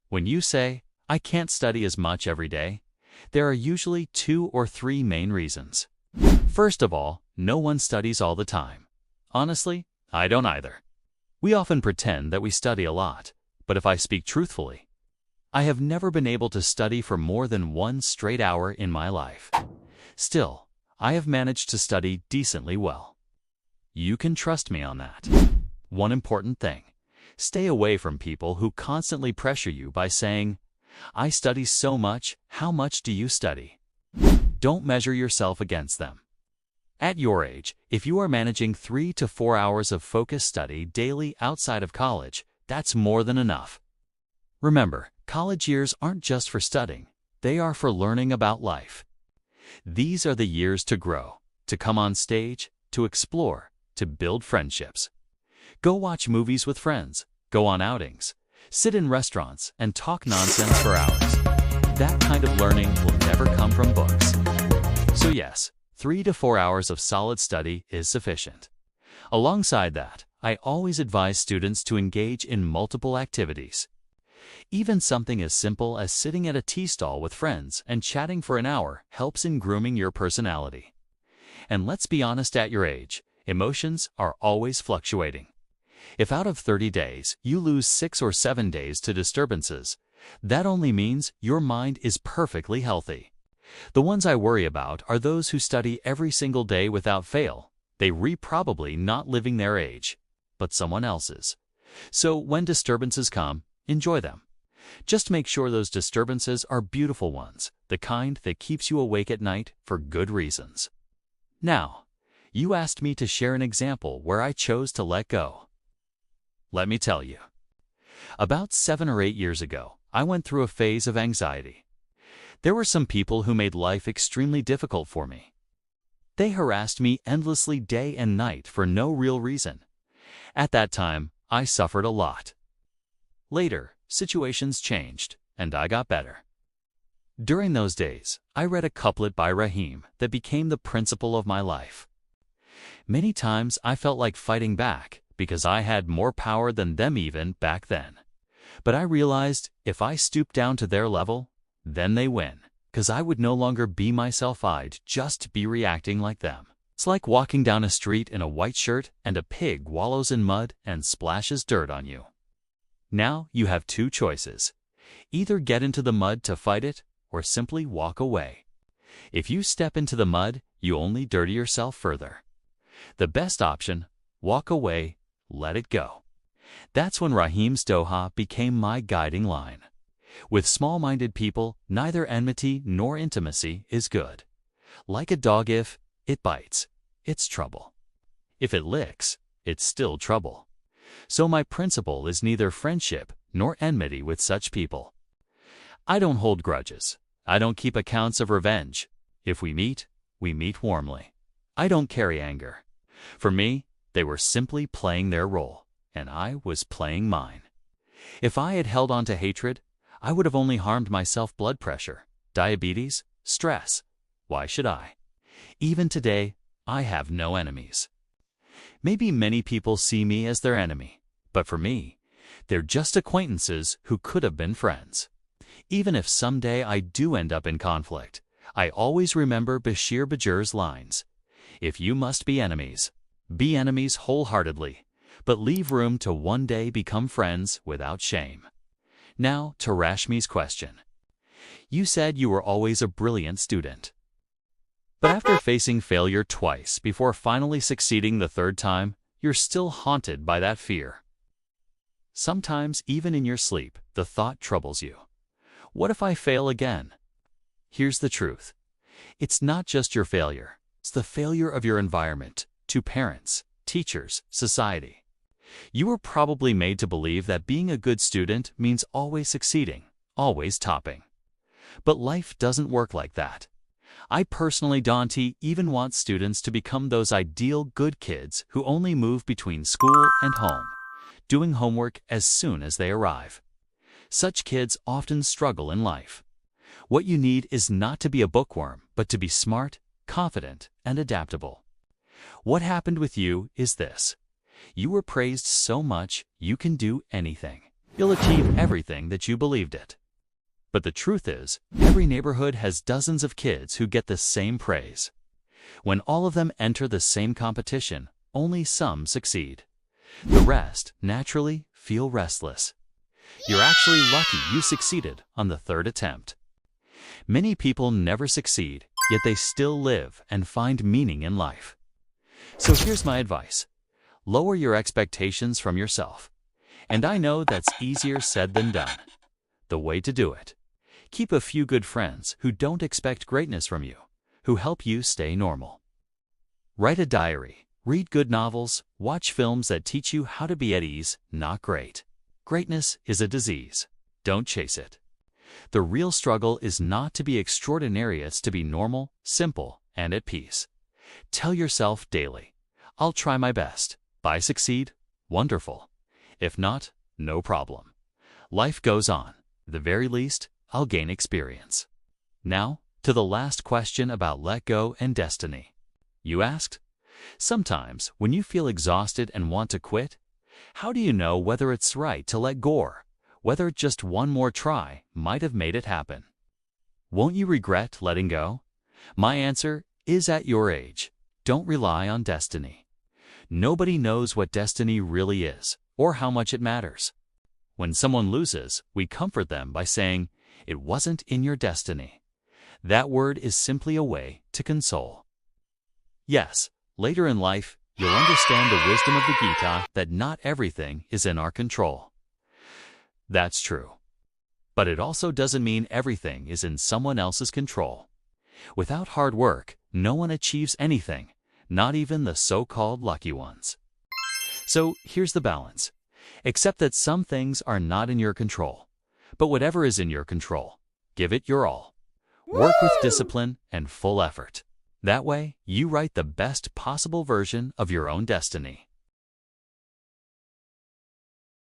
When you say, "I can't study as much every day," there are usually 2 or 3 main reasons. First of all, no one studies all the time. Honestly, I don't either. We often pretend that we study a lot, but if I speak truthfully, I have never been able to study for more than 1 straight hour in my life. Still, I have managed to study decently well. You can trust me on that. One important thing: stay away from people who constantly pressure you by saying, "I study so much, how much do you study?" Don't measure yourself against them. At your age, if you are managing 3 to 4 hours of focused study daily outside of college, that's more than enough. Remember, college years aren't just for studying, they are for learning about life. These are the years to grow, to come on stage, to explore, to build friendships. Go watch movies with friends, go on outings, sit in restaurants, and talk nonsense for hours. That kind of learning will never come from books. So yes, 3 to 4 hours of solid study is sufficient. Alongside that, I always advise students to engage in multiple activities. Even something as simple as sitting at a tea stall with friends and chatting for an hour helps in grooming your personality. And let's be honest, at your age, emotions are always fluctuating. If out of 30 days you lose 6 or 7 days to disturbances, that only means your mind is perfectly healthy. The ones I worry about are those who study every single day without fail. They probably not living their age, but someone else's. So when disturbances come, enjoy them. Just make sure those disturbances are beautiful ones, the kind that keeps you awake at night for good reasons. Now, you asked me to share an example where I chose to let go. Let me tell you. About 7 or 8 years ago, I went through a phase of anxiety. There were some people who made life extremely difficult for me. They harassed me endlessly day and night for no real reason. At that time, I suffered a lot. Later, situations changed, and I got better. During those days, I read a couplet by Rahim that became the principle of my life. Many times I felt like fighting back because I had more power than them even back then. But I realized if I stooped down to their level, then they win, because I would no longer be myself. I'd just be reacting like them. It's like walking down a street in a white shirt and a pig wallows in mud and splashes dirt on you. Now you have 2 choices. Either get into the mud to fight it, or simply walk away. If you step into the mud, you only dirty yourself further. The best option: walk away, let it go. That's when Rahim's Doha became my guiding line. With small-minded people, neither enmity nor intimacy is good. Like a dog, if it bites, it's trouble. If it licks, it's still trouble. So my principle is neither friendship nor enmity with such people. I don't hold grudges. I don't keep accounts of revenge. If we meet warmly. I don't carry anger. For me, they were simply playing their role, and I was playing mine. If I had held on to hatred, I would have only harmed myself. Blood pressure, diabetes, stress. Why should I? Even today, I have no enemies. Maybe many people see me as their enemy, but for me, they're just acquaintances who could have been friends. Even if someday I do end up in conflict, I always remember Bashir Bajur's lines: "If you must be enemies wholeheartedly, but leave room to one day become friends without shame." Now to Rashmi's question. You said you were always a brilliant student. But after facing failure twice before finally succeeding the 3rd time, you're still haunted by that fear. Sometimes, even in your sleep, the thought troubles you. What if I fail again? Here's the truth. It's not just your failure. It's the failure of your environment, to parents, teachers, society. You were probably made to believe that being a good student means always succeeding, always topping. But life doesn't work like that. I personally don't even want students to become those ideal good kids who only move between school and home, doing homework as soon as they arrive. Such kids often struggle in life. What you need is not to be a bookworm, but to be smart, confident, and adaptable. What happened with you is this. You were praised so much you can do anything. you'll achieve everything that you believed it. But the truth is, every neighborhood has dozens of kids who get the same praise. When all of them enter the same competition, only some succeed. The rest, naturally, feel restless. You're actually lucky you succeeded on the third attempt. Many people never succeed, yet they still live and find meaning in life. So here's my advice. Lower your expectations from yourself. And I know that's easier said than done. The way to do it: keep a few good friends who don't expect greatness from you, who help you stay normal. Write a diary, read good novels, watch films that teach you how to be at ease, not great. Greatness is a disease. Don't chase it. The real struggle is not to be extraordinary, it's to be normal, simple, and at peace. Tell yourself daily, I'll try my best. If I succeed, wonderful. If not, no problem. Life goes on. At the very least, I'll gain experience. Now, to the last question about let go and destiny. You asked? Sometimes, when you feel exhausted and want to quit, how do you know whether it's right to let go, whether just one more try might have made it happen? Won't you regret letting go? My answer is, at your age, don't rely on destiny. Nobody knows what destiny really is or how much it matters. When someone loses, we comfort them by saying, "It wasn't in your destiny." That word is simply a way to console. Yes, later in life, you'll understand the wisdom of the Gita that not everything is in our control. That's true. But it also doesn't mean everything is in someone else's control. Without hard work, no one achieves anything, not even the so-called lucky ones. So here's the balance. Accept that some things are not in your control, but whatever is in your control, give it your all. Work with discipline and full effort. That way, you write the best possible version of your own destiny.